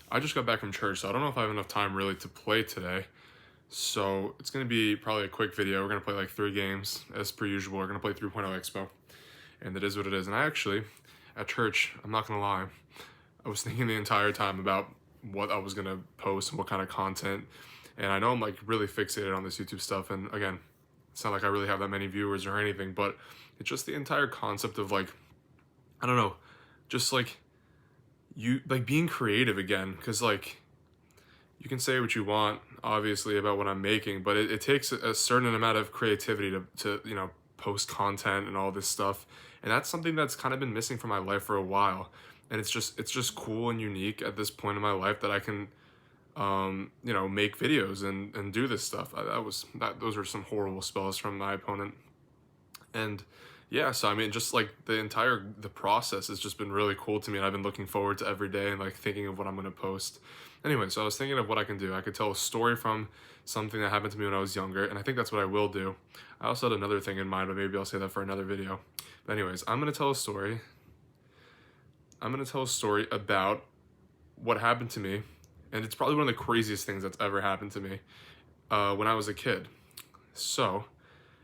I just got back from church, so I don't know if I have enough time really to play today. So it's going to be probably a quick video. We're going to play like 3 games as per usual. We're going to play 3.0 Expo, and it is what it is. And I actually, at church, I'm not going to lie, I was thinking the entire time about what I was going to post and what kind of content. And I know I'm like really fixated on this YouTube stuff. And again, it's not like I really have that many viewers or anything, but it's just the entire concept of like, I don't know, just like you like being creative again, because like you can say what you want obviously about what I'm making, but it takes a certain amount of creativity to post content and all this stuff, and that's something that's kind of been missing from my life for a while. And it's just cool and unique at this point in my life that I can make videos and do this stuff. Those were some horrible spells from my opponent. And yeah, so I mean, just like the process has just been really cool to me, and I've been looking forward to every day and like thinking of what I'm gonna post. Anyway, so I was thinking of what I can do. I could tell a story from something that happened to me when I was younger, and I think that's what I will do. I also had another thing in mind, but maybe I'll say that for another video. But anyways, I'm gonna tell a story. I'm gonna tell a story about what happened to me, and it's probably one of the craziest things that's ever happened to me when I was a kid. So,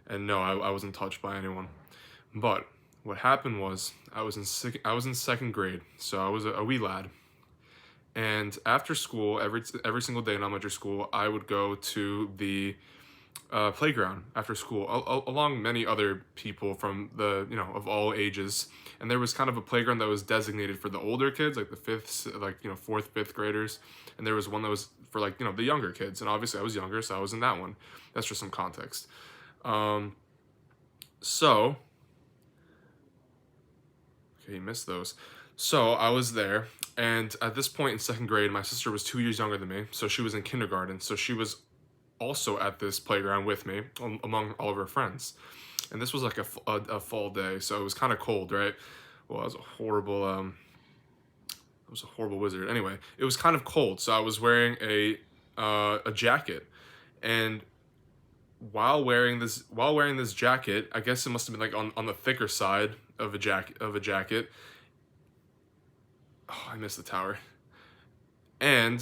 and no, I wasn't touched by anyone. But what happened was I was in second grade, so I was a wee lad. And after school, every single day in elementary school, I would go to the playground after school, along many other people from of all ages. And there was kind of a playground that was designated for the older kids, like the fourth, fifth graders, and there was one that was for the younger kids. And obviously, I was younger, so I was in that one. That's just some context. So okay, you missed those. So I was there, and at this point in second grade, my sister was 2 years younger than me, so she was in kindergarten. So she was also at this playground with me, among all of her friends. And this was like a fall day, so it was kind of cold, right? Well, I was a horrible wizard. Anyway, it was kind of cold, so I was wearing a jacket, and while wearing this jacket, I guess it must have been like on the thicker side of a jacket. Oh, I missed the tower. And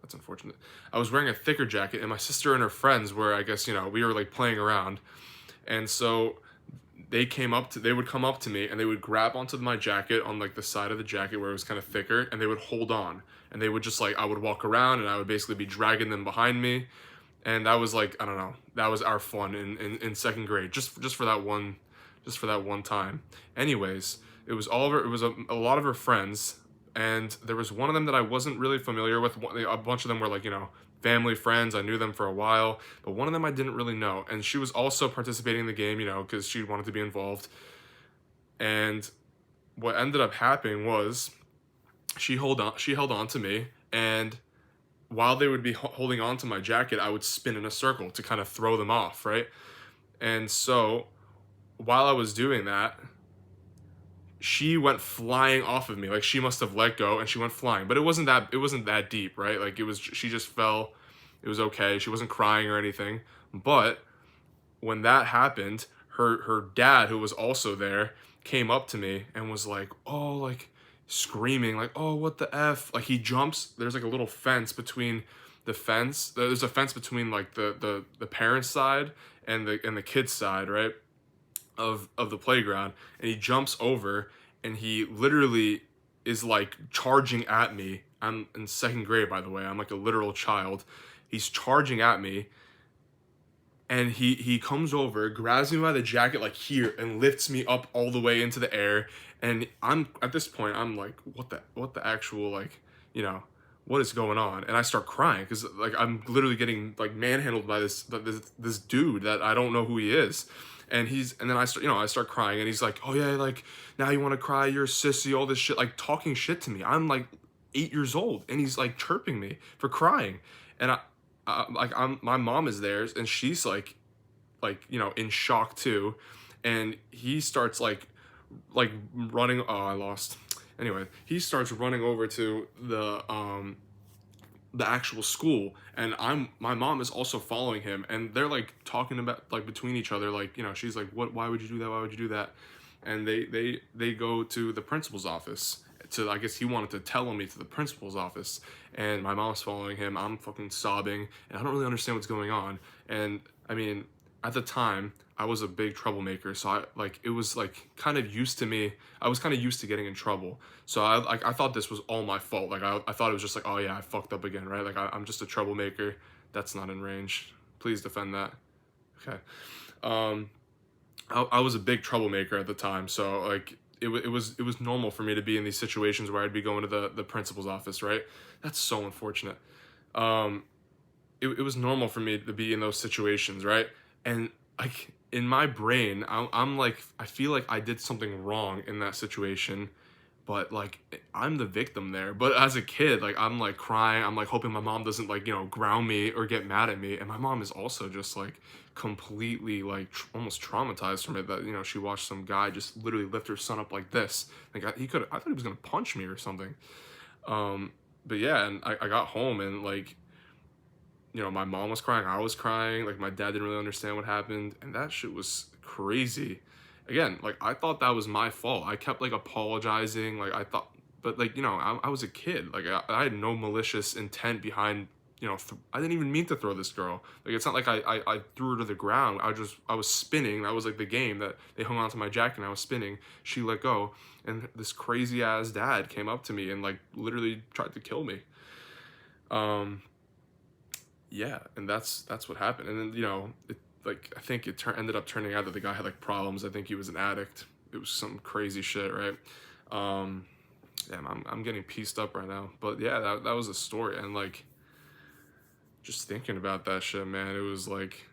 that's unfortunate. I was wearing a thicker jacket, and my sister and her friends were, I guess, we were like playing around. And so they would come up to me, and they would grab onto my jacket on like the side of the jacket where it was kind of thicker, and they would hold on. And they would just like, I would walk around, and I would basically be dragging them behind me. And that was like, I don't know, that was our fun in second grade, just for that one time. Anyways, it was a lot of her friends, and there was one of them that I wasn't really familiar with. A bunch of them were like, family friends. I knew them for a while, but one of them I didn't really know. And she was also participating in the game, because she wanted to be involved. And what ended up happening was she held on to me, and while they would be holding on to my jacket, I would spin in a circle to kind of throw them off, right? And so while I was doing that, she went flying off of me. Like, she must have let go and she went flying. But it wasn't that deep, right? Like, she just fell. It was okay. She wasn't crying or anything. But when that happened, her dad, who was also there, came up to me and was like, "Oh," like screaming, like, "Oh, what the F?" Like, he jumps. There's like a little fence between the fence. There's a fence between like the parents' side and the kids' side, right? Of the playground, and he jumps over, and he literally is like charging at me. I'm in second grade, by the way. I'm like a literal child. He's charging at me, and he comes over, grabs me by the jacket like here, and lifts me up all the way into the air. And I'm at this point, I'm like, what the actual, like, what is going on? And I start crying because like I'm literally getting like manhandled by this dude that I don't know who he is. And then I start crying, and he's like, "Oh yeah, like now you want to cry, you're a sissy," all this shit, like talking shit to me. I'm like 8 years old, and he's like chirping me for crying. And my mom is there, and she's like in shock too. And he starts like running. Oh, I lost. Anyway, he starts running over to the actual school, and my mom is also following him, and they're like talking about like between each other, like, she's like, "What, why would you do that, why would you do that?" And they go to the principal's office to, I guess he wanted to tell me to the principal's office, and my mom's following him. I'm fucking sobbing, and I don't really understand what's going on. And I mean, at the time, I was a big troublemaker, so it was like kind of used to me. I was kind of used to getting in trouble, so I thought this was all my fault. Like I thought it was just like, oh yeah, I fucked up again, right? Like I'm just a troublemaker. That's not in range. Please defend that. Okay. I was a big troublemaker at the time, so like it was normal for me to be in these situations where I'd be going to the principal's office, right? That's so unfortunate. Um, it was normal for me to be in those situations, right? And like in my brain, I'm like, I feel like I did something wrong in that situation, but like I'm the victim there. But as a kid, like I'm like crying, I'm like hoping my mom doesn't like, ground me or get mad at me. And my mom is also just like completely like almost traumatized from it, that she watched some guy just literally lift her son up like this. Like I thought he was gonna punch me or something. But yeah, and I got home, and like my mom was crying, I was crying, like my dad didn't really understand what happened, and that shit was crazy. Again, like I thought that was my fault. I kept like apologizing, like I thought, but like I was a kid, like I had no malicious intent behind, I didn't even mean to throw this girl. Like it's not like I threw her to the ground. I was spinning. That was like the game that they hung onto my jacket, and I was spinning. She let go, and this crazy ass dad came up to me and like literally tried to kill me. Yeah, and that's what happened. And then like I think ended up turning out that the guy had like problems. I think he was an addict. It was some crazy shit, right? Damn, I'm getting pieced up right now. But yeah, that was a story. And like just thinking about that shit, man, it was like,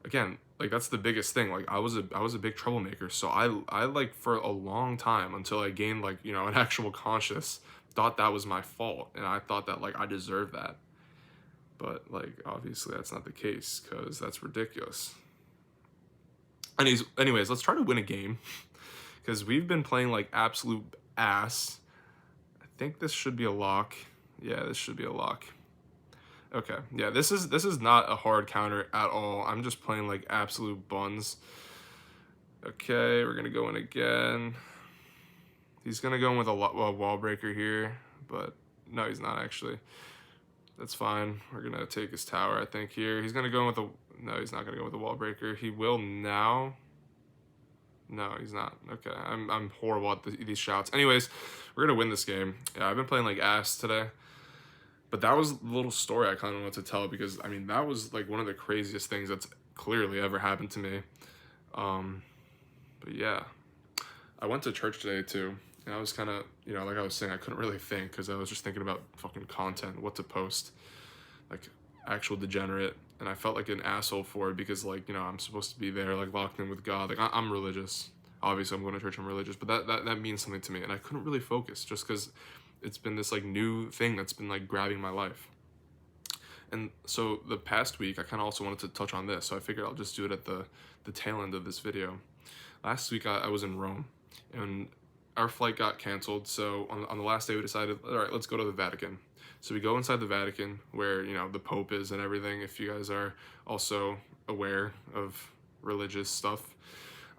again, like that's the biggest thing. Like I was a big troublemaker. So I like for a long time, until I gained like an actual conscience, thought that was my fault, and I thought that like I deserved that. But like obviously that's not the case, because that's ridiculous. Anyways, let's try to win a game, because we've been playing like absolute ass. I think this should be a lock. Yeah, this should be a lock. Okay, yeah, this is not a hard counter at all. I'm just playing like absolute buns. Okay, we're gonna go in again. He's gonna go in with a wall breaker here, but no, he's not actually. That's fine. We're gonna take his tower, I think, here. He's gonna go in with a... No, he's not gonna go with a wall breaker. He will now. No, he's not. Okay, I'm horrible at these shots. Anyways, we're gonna win this game. Yeah, I've been playing like ass today. But that was the little story I kind of wanted to tell, because I mean that was like one of the craziest things that's clearly ever happened to me. But yeah, I went to church today too. And I was kind of, like I was saying, I couldn't really think, because I was just thinking about fucking content, what to post, like actual degenerate. And I felt like an asshole for it, because like, I'm supposed to be there, like locked in with God. Like I'm religious. Obviously I'm going to church, I'm religious, but that means something to me. And I couldn't really focus, just because it's been this like new thing that's been like grabbing my life. And so the past week, I kind of also wanted to touch on this. So I figured I'll just do it at the tail end of this video. Last week I was in Rome, and our flight got canceled, so on the last day we decided, all right, let's go to the Vatican. So we go inside the Vatican, where the Pope is and everything, if you guys are also aware of religious stuff.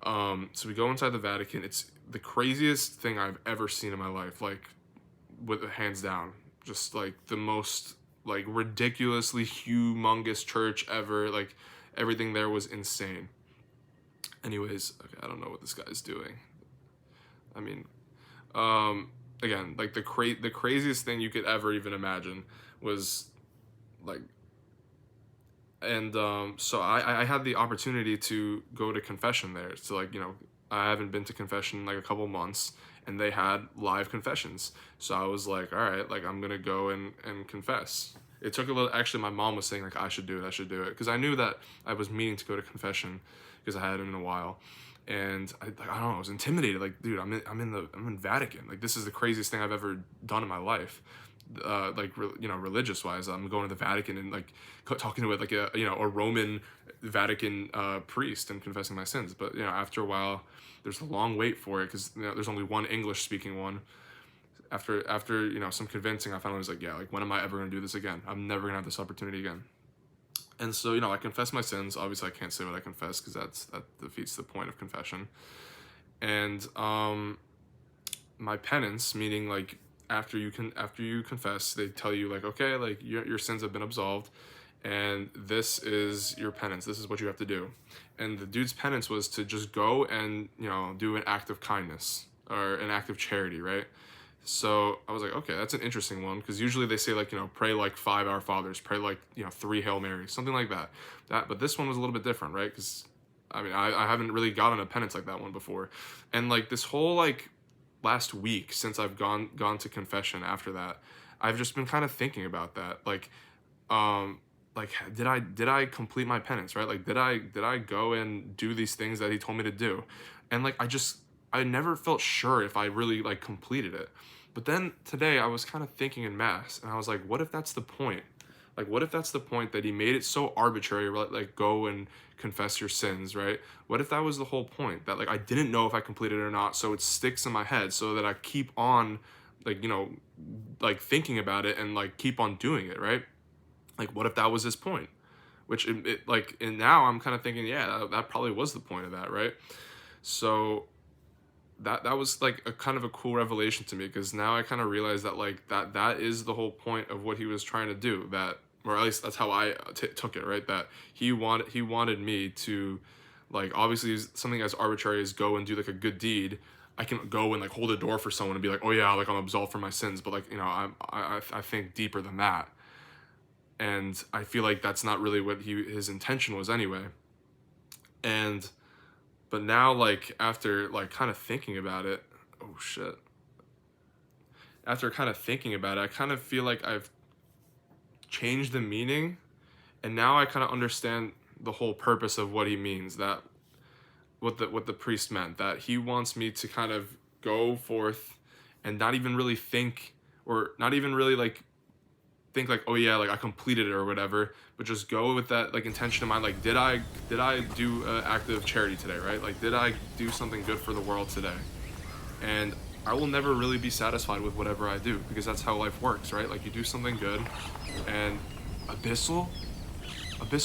So we go inside the Vatican. It's the craziest thing I've ever seen in my life, like with hands down. Just like the most like ridiculously humongous church ever. Like everything there was insane. Anyways, okay, I don't know what this guy's doing. I mean, again, like the craziest thing you could ever even imagine was like, and so I had the opportunity to go to confession there. So like, I haven't been to confession in like a couple months, and they had live confessions. So I was like, all right, like I'm gonna go and confess. It took a little, actually my mom was saying like, I should do it. Because I knew that I was meaning to go to confession, because I hadn't in a while. And I don't know, I was intimidated. Like, dude, I'm in Vatican. Like, this is the craziest thing I've ever done in my life. Religious wise, I'm going to the Vatican and like talking to like a Roman Vatican priest and confessing my sins. But after a while, there's a long wait for it, because there's only one English speaking one. After some convincing, I finally was like, yeah, like when am I ever gonna do this again? I'm never gonna have this opportunity again. And so, I confess my sins. Obviously, I can't say what I confess, because that defeats the point of confession. And my penance, meaning like after you confess, they tell you like, okay, like your sins have been absolved, and this is your penance. This is what you have to do. And the dude's penance was to just go and, you know, do an act of kindness or an act of charity, right? So I was like, okay, that's an interesting one, because usually they say like, you know, pray like 5 Our Fathers, pray like, you know, 3 Hail Marys, something like that. But this one was a little bit different, right? Because I mean, I haven't really gotten a penance like that one before, and like this whole like last week since I've gone to confession after that, I've just been kind of thinking about that, um, like did I complete my penance, right? Like did I go and do these things that he told me to do, and like I never felt sure if I really like completed it. But then today I was kind of thinking in mass, and I was like, what if that's the point? Like, what if that's the point, that he made it so arbitrary, like go and confess your sins, right? What if that was the whole point? That like I didn't know if I completed it or not, so it sticks in my head, so that I keep on, like, you know, like thinking about it and like keep on doing it, right? Like, what if that was his point? Which like, and now I'm kind of thinking, yeah, that probably was the point of that, right? So that was like a kind of a cool revelation to me, because now I kind of realized that like that is the whole point of what he was trying to do, that, or at least that's how I took it, right? That he wanted me to, like, obviously something as arbitrary as go and do like a good deed. I can go and like hold a door for someone and be like, oh yeah, like I'm absolved from my sins, but like, you know, I think deeper than that, and I feel like that's not really what his intention was anyway. And but now, like, after like kind of thinking about it, oh shit. After kind of thinking about it, I kind of feel like I've changed the meaning, and now I kind of understand the whole purpose of what he means, that what the priest meant, that he wants me to kind of go forth and not even really think, or not even really like think like, oh yeah, like I completed it or whatever, but just go with that like intention in mind, like did I do an act of charity today, right? Like did I do something good for the world today? And I will never really be satisfied with whatever I do, because that's how life works, right? Like you do something good, and Abyssal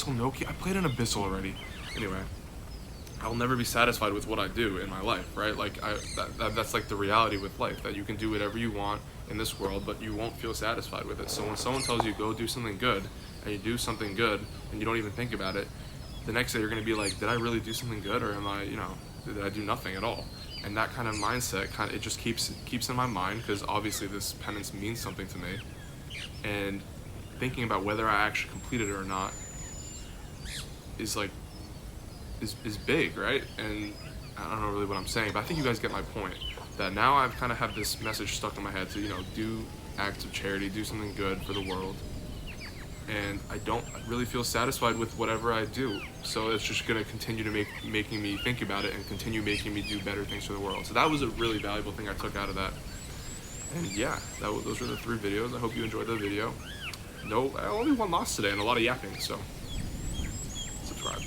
no key. I played an Abyssal already. Anyway, I'll never be satisfied with what I do in my life, right? Like that's like the reality with life, that you can do whatever you want in this world, but you won't feel satisfied with it. So when someone tells you go do something good, and you do something good, and you don't even think about it, the next day you're gonna be like, did I really do something good, or am I, you know, did I do nothing at all? And that kind of mindset, it just keeps in my mind, because obviously this penance means something to me, and thinking about whether I actually completed it or not is like is big, right? And I don't know really what I'm saying, but I think you guys get my point. That now I've kind of have this message stuck in my head to, you know, do acts of charity, do something good for the world, and I don't really feel satisfied with whatever I do. So it's just gonna continue to making me think about it, and continue making me do better things for the world. So that was a really valuable thing I took out of that. And yeah, those were the 3 videos. I hope you enjoyed the video. No, only one lost today and a lot of yapping, so subscribe.